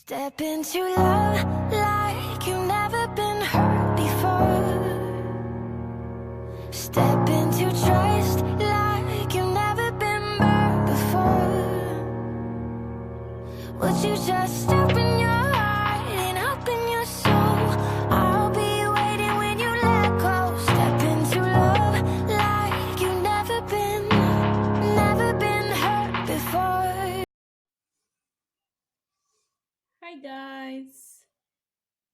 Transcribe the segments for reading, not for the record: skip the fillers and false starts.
Step into love like you've never been hurt before. Step into trust like you've never been burned before. Would you just open your heart and open your soul? I'll be waiting when you let go. Step into love like you've never been hurt before. Hi guys,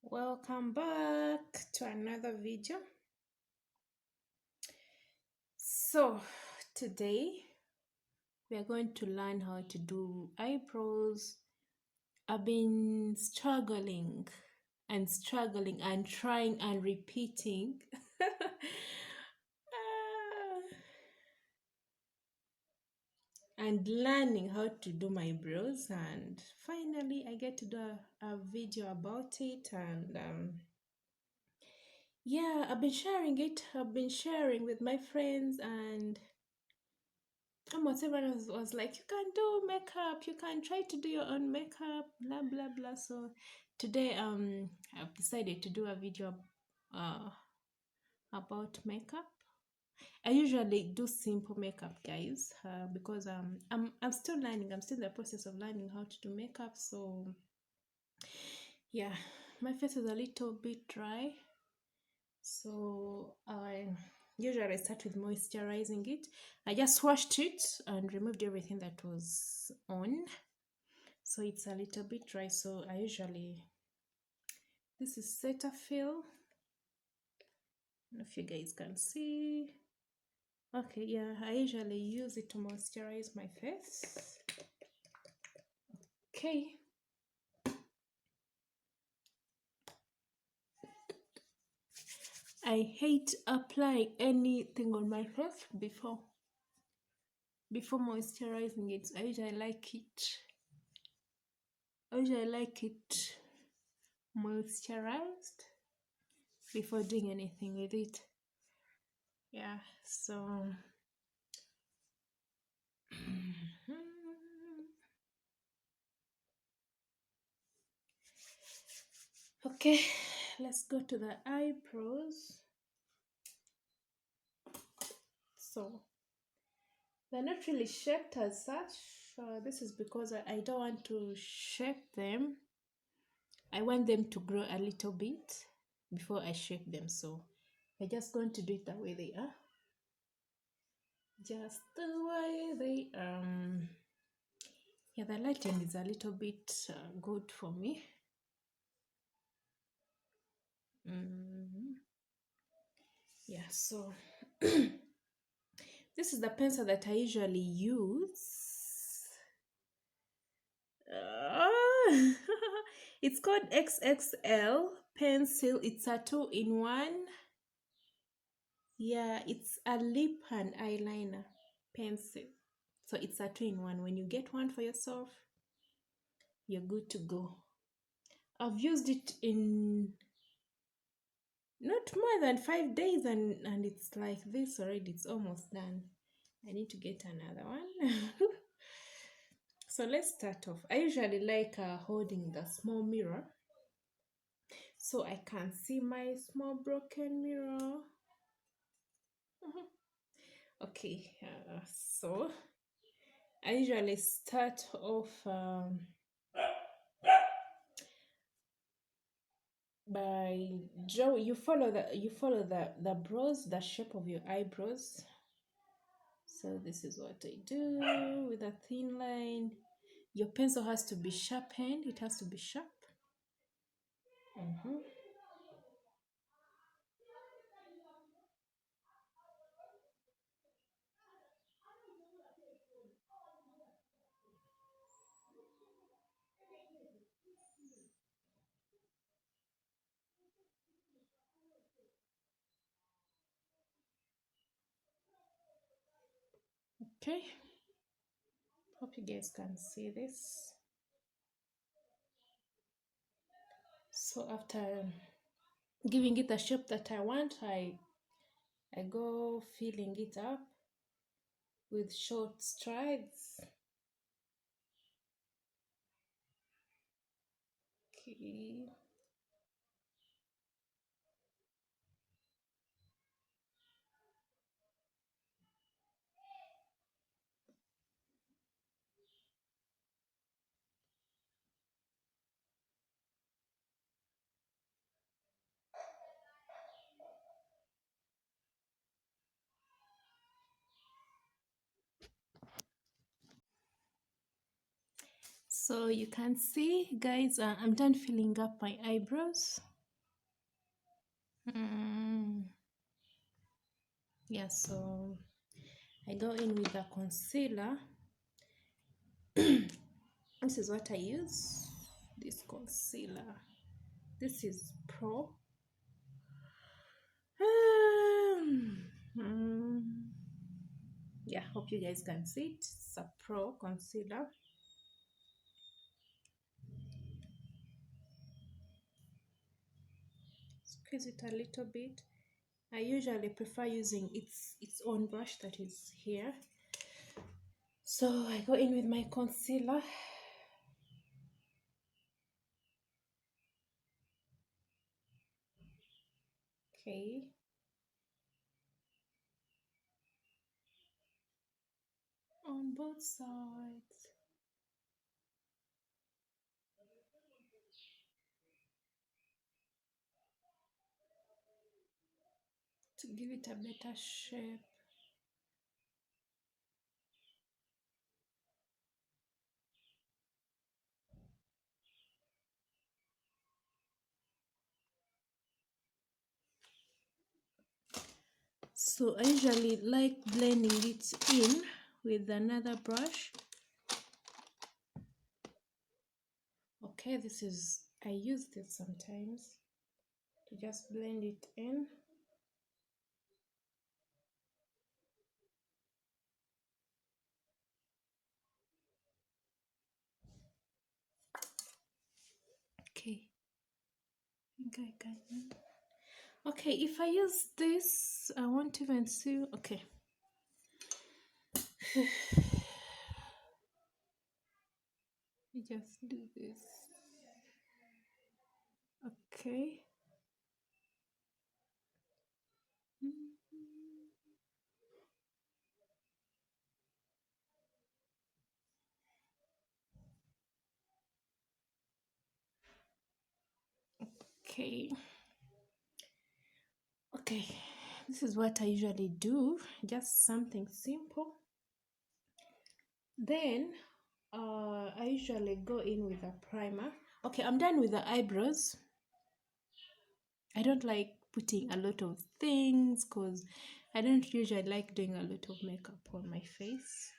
welcome back to another video. So today we are going to learn how to do eyebrows. I've been struggling and trying and repeating and learning how to do my brows, and finally I get to do a video about it. And yeah, I've been sharing with my friends, and almost everyone was like, you can do makeup, you can try to do your own makeup, blah blah blah. So today I've decided to do a video uh about makeup. I usually do simple makeup, guys, because I'm still learning. I'm still in the process of learning how to do makeup. So yeah, my face is a little bit dry, so I usually start with moisturizing it. I just washed it and removed everything that was on, so it's a little bit dry. So I usually, this is Cetaphil. I don't know if you guys can see. Okay, yeah, I usually use it to moisturize my face. Okay. I hate applying anything on my face before moisturizing it. I usually like it moisturized before doing anything with it. Yeah, so okay, let's go to the eyebrows. So they're not really shaped as such. This is because I don't want to shape them. I want them to grow a little bit before I shape them. So I'm just going to do it the way they are. Just the way they yeah, the lighting is a little bit good for me. Yeah, so this is the pencil that I usually use. It's called XXL pencil. It's a 2-in-1. Yeah, it's a lip and eyeliner pencil. So it's a 2-in-1. When you get one for yourself, you're good to go. I've used it in not more than 5 days, and it's like this already. It's almost done. I need to get another one. So let's start off. I usually like holding the small mirror so I can see my small broken mirror. Okay, so I usually start off by draw. You follow the brows, the shape of your eyebrows. So this is what I do with a thin line. Your pencil has to be sharpened. It has to be sharp. Okay. Hope you guys can see this. So after giving it the shape that I want, I go filling it up with short strides. Okay. So you can see, guys, I'm done filling up my eyebrows. Yeah, so I go in with the concealer. This is what I use, this concealer. This is Pro. Yeah, hope you guys can see it. It's a Pro concealer. Squeeze it a little bit. I usually prefer using its own brush that is here. So I go in with my concealer. Okay. On both sides. To give it a better shape. So I usually like blending it in with another brush. Okay, this is, I use this sometimes to just blend it in. Okay, I think I can. Okay, if I use this, I won't even see. Okay. You just do this. Okay. Okay. Okay. This is what I usually do. Just something simple. Then I usually go in with a primer. Okay, I'm done with the eyebrows. I don't like putting a lot of things because I don't usually like doing a lot of makeup on my face.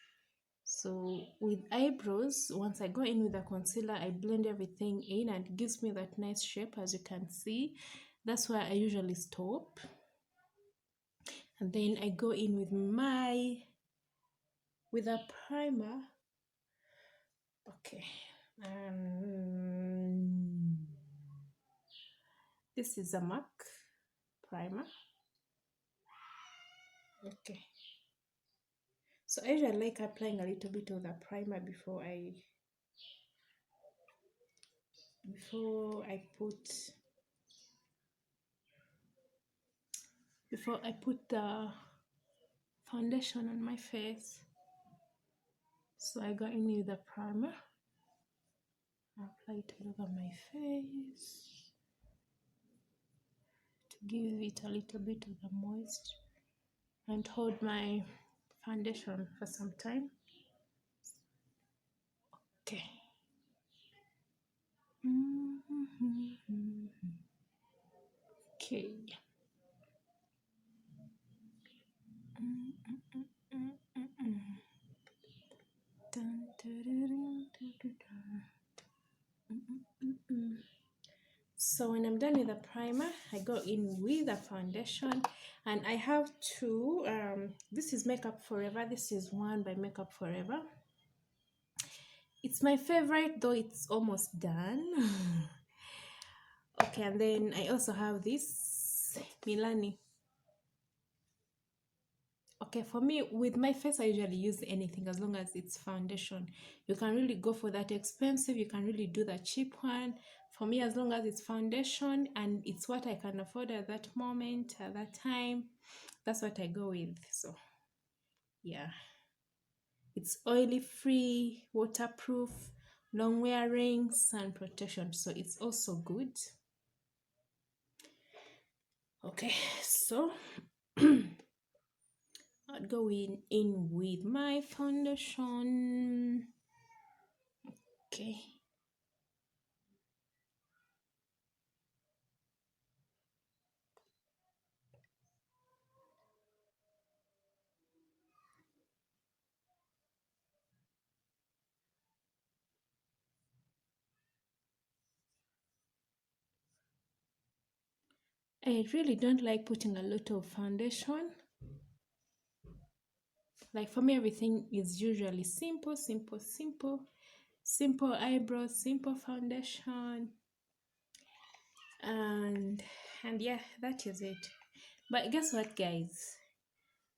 So with eyebrows, once I go in with a concealer, I blend everything in and it gives me that nice shape, as you can see. That's where I usually stop. And then I go in with a primer. Okay. This is a MAC primer. Okay. So I usually like applying a little bit of the primer before I put the foundation on my face. So I go in with the primer. I apply it all over my face to give it a little bit of the moist and hold my foundation for some time. Okay. Okay. So when I'm done with the primer, I go in with the foundation, and I have two. This is Makeup Forever. This is one by Makeup Forever. It's my favorite, though it's almost done. Okay, and then I also have this Milani okay, for me, with my face, I usually use anything as long as it's foundation. You can really go for that expensive, you can really do the cheap one. For me, as long as it's foundation and it's what I can afford at that moment, at that time, that's what I go with. So, yeah, it's oily free, waterproof, long wearing, sun protection. So, it's also good. Okay, so I'll go in with my foundation. Okay. I really don't like putting a lot of foundation. Like for me, everything is usually simple, simple, simple. Simple eyebrows, simple foundation. And yeah, that is it. But guess what, guys?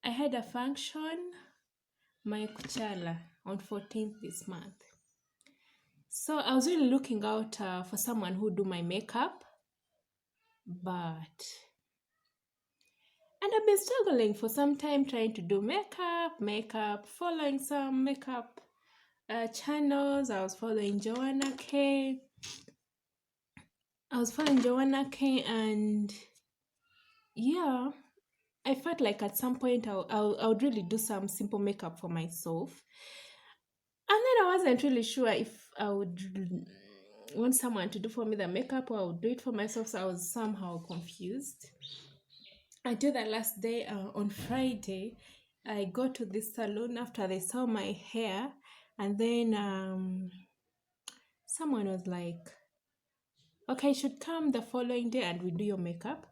I had a function, my Kuchala, on 14th this month. So I was really looking out for someone who do my makeup, and I've been struggling for some time trying to do makeup, following some makeup channels. I was following Joanna K. And yeah, I felt like at some point I would really do some simple makeup for myself. And then I wasn't really sure if I would want someone to do for me the makeup or I would do it for myself. So I was somehow confused. I did that last day on Friday. I go to this salon after they saw my hair, and then someone was like, okay, you should come the following day and we do your makeup.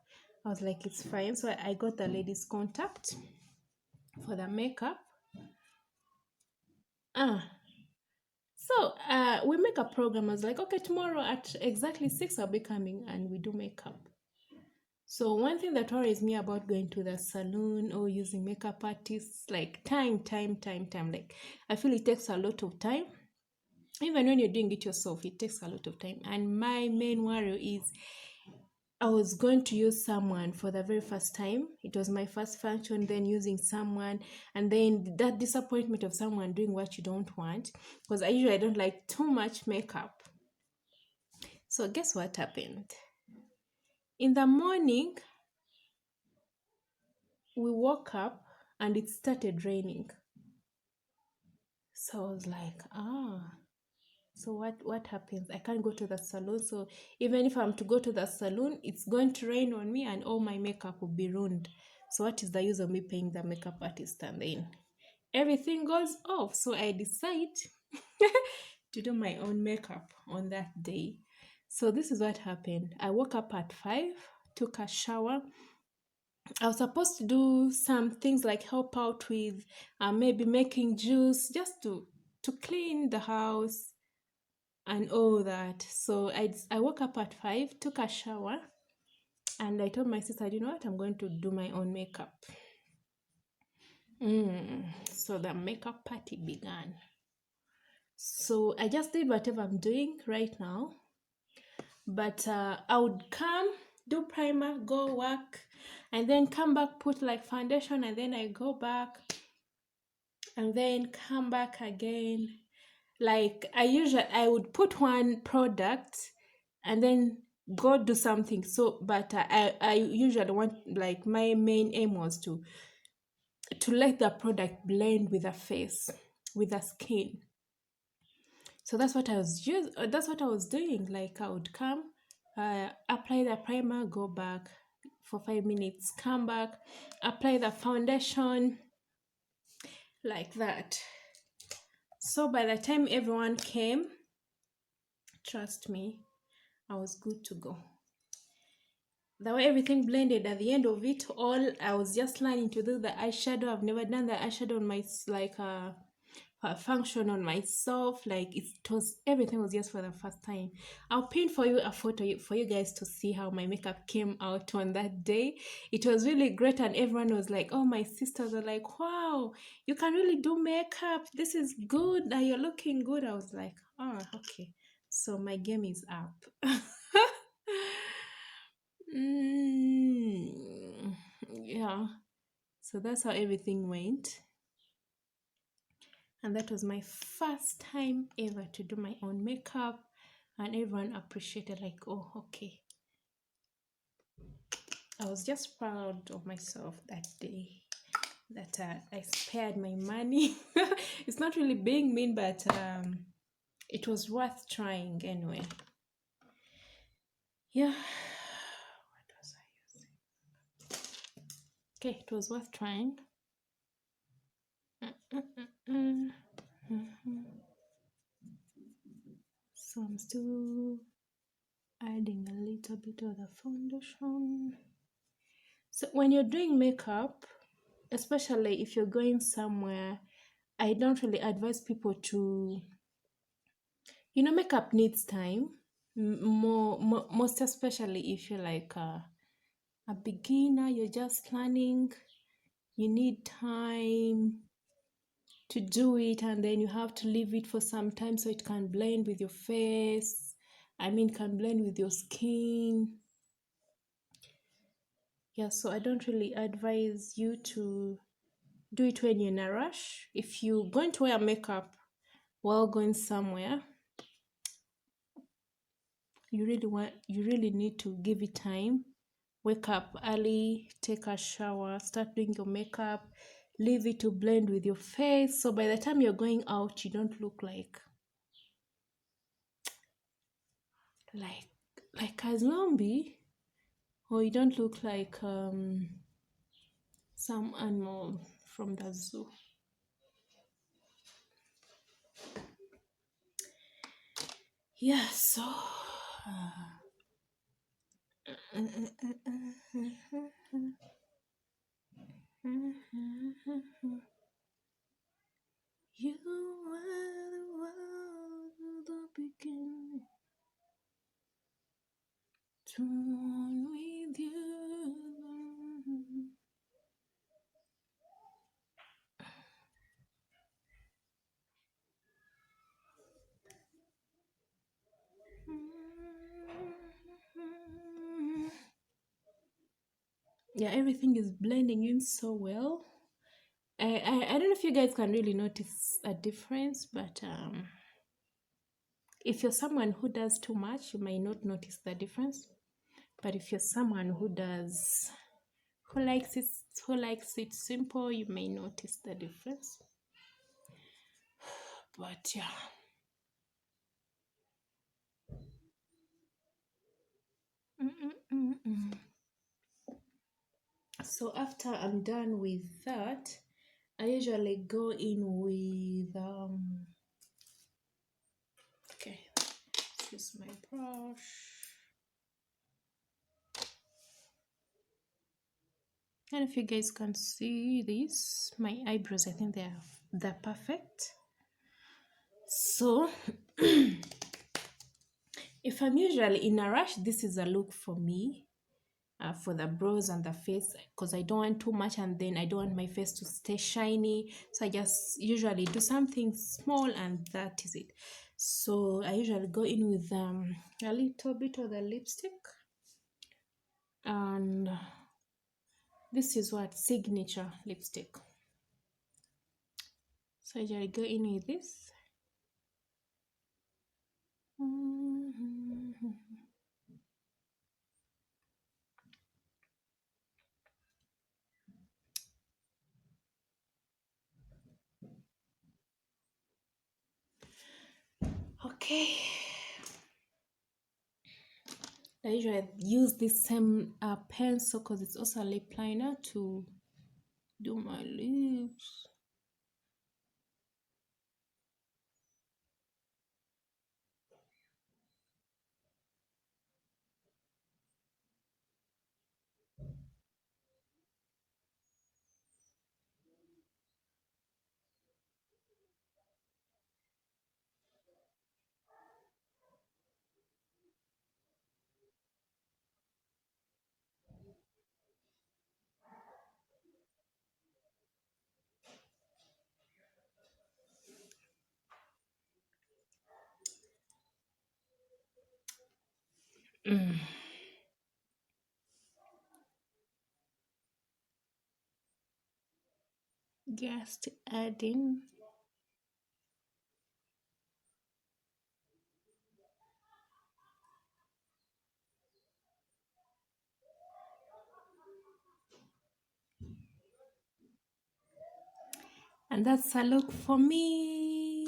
I was like, it's fine. So I got the lady's contact for the makeup. So we make a program. I was like, okay, tomorrow at exactly 6 I'll be coming and we do makeup. So one thing that worries me about going to the salon or using makeup artists, like time. Like I feel it takes a lot of time. Even when you're doing it yourself, it takes a lot of time. And my main worry is I was going to use someone for the very first time. It was my first function, then using someone, and then that disappointment of someone doing what you don't want. Because I usually don't like too much makeup. So guess what happened? In the morning, we woke up and it started raining. So I was like, so what happens? I can't go to the salon. So even if I'm to go to the salon, it's going to rain on me and all my makeup will be ruined. So what is the use of me paying the makeup artist? And then everything goes off. So I decide to do my own makeup on that day. So this is what happened. I woke up at 5, took a shower. I was supposed to do some things like help out with maybe making juice, just to clean the house and all that. So I woke up at 5, took a shower, and I told my sister, you know what, I'm going to do my own makeup. So the makeup party began. So I just did whatever I'm doing right now. But I would come, do primer, go work, and then come back, put like foundation, and then I go back and then come back again. Like I would put one product and then go do something. So but I usually want, like, my main aim was to let the product blend with the face, with the skin. So that's what I was doing. Like I would come, apply the primer, go back for 5 minutes, come back, apply the foundation, like that. So by the time everyone came, trust me, I was good to go. The way everything blended at the end of it all, I was just learning to do the eyeshadow. I've never done the eyeshadow on my function on myself. Like it was everything was just for the first time. I'll paint for you a photo for you guys to see how my makeup came out on that day. It was really great, and everyone was like, "Oh, my sisters are like, wow, you can really do makeup. This is good. That you're looking good." I was like, "Oh, okay." So my game is up. Mm, yeah. So that's how everything went. And that was my first time ever to do my own makeup. And everyone appreciated, like, oh, okay. I was just proud of myself that day that I spared my money. It's not really being mean, but it was worth trying anyway. Yeah. What was I using? Okay, it was worth trying. So I'm still adding a little bit of the foundation. So when you're doing makeup, especially if you're going somewhere, I don't really advise people to, makeup needs time. Most especially if you're like a beginner, you're just learning, you need time to do it, and then you have to leave it for some time so it can blend with your face. I mean, can blend with your skin. Yeah, so I don't really advise you to do it when you're in a rush. If you're going to wear makeup while going somewhere, you really need to give it time. Wake up early, take a shower, start doing your makeup, leave it to blend with your face. So by the time you're going out, you don't look like like a zombie, or you don't look like some animal from the zoo. Yeah, so you are the one of the beginning to one with you. Yeah, everything is blending in so well. I don't know if you guys can really notice a difference, but if you're someone who does too much, you might not notice the difference. But if you're someone who likes it simple, you may notice the difference. But yeah. Mm-mm-mm-mm. So after I'm done with that, I usually go in with okay, use my brush. And if you guys can see this, my eyebrows, I think they're perfect. So if I'm usually in a rush, this is a look for me. For the brows and the face, because I don't want too much and then I don't want my face to stay shiny, so I just usually do something small and that is it. So I usually go in with a little bit of the lipstick, and this is what signature lipstick. So I usually go in with this. Okay, I usually use this same pencil because it's also a lip liner to do my lips. Mm. Just adding. And that's a look for me.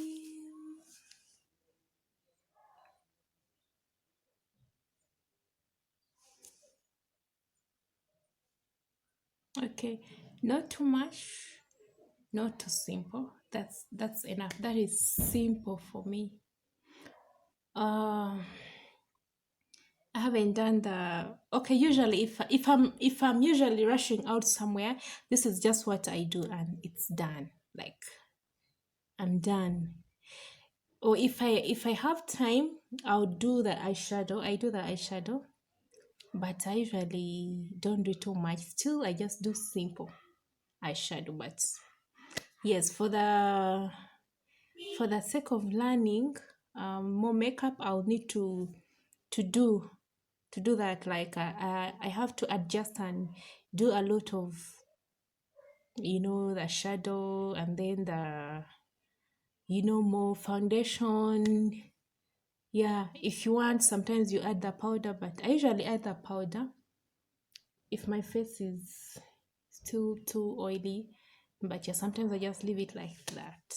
Okay, not too much, not too simple. That's enough. That is simple for me. Uh, I haven't done the okay. Usually, if I'm usually rushing out somewhere, this is just what I do, and it's done. Like I'm done. Or if I have time, I'll do the eyeshadow. I do the eyeshadow, but I usually don't do too much. Still, I just do simple eyeshadow. But yes, for the sake of learning more makeup, I'll need to do to do that. Like I have to adjust and do a lot of the shadow, and then the more foundation. Yeah, if you want, sometimes you add the powder, but I usually add the powder if my face is still too oily. But yeah, sometimes I just leave it like that.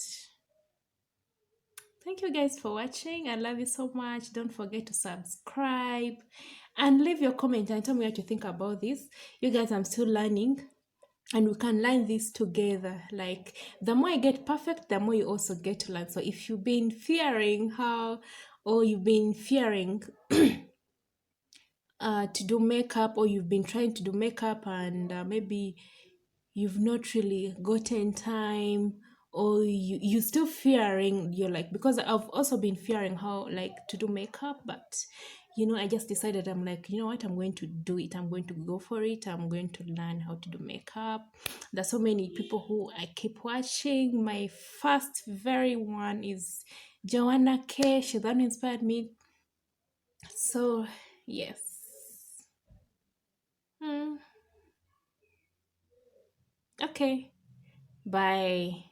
Thank you guys for watching. I love you so much. Don't forget to subscribe and leave your comment and tell me what you think about this. You guys, I'm still learning, and we can learn this together. Like the more I get perfect, the more you also get to learn. So if you've been fearing or you've been fearing to do makeup, or you've been trying to do makeup and maybe you've not really gotten time, or you still fearing, you're like, because I've also been fearing how like to do makeup, but I just decided, I'm like, you know what, I'm going to do it. I'm going to go for it. I'm going to learn how to do makeup. There's so many people who I keep watching. My first very one is Joanna K. She's the one who inspired me. So yes. Mm, okay. Bye.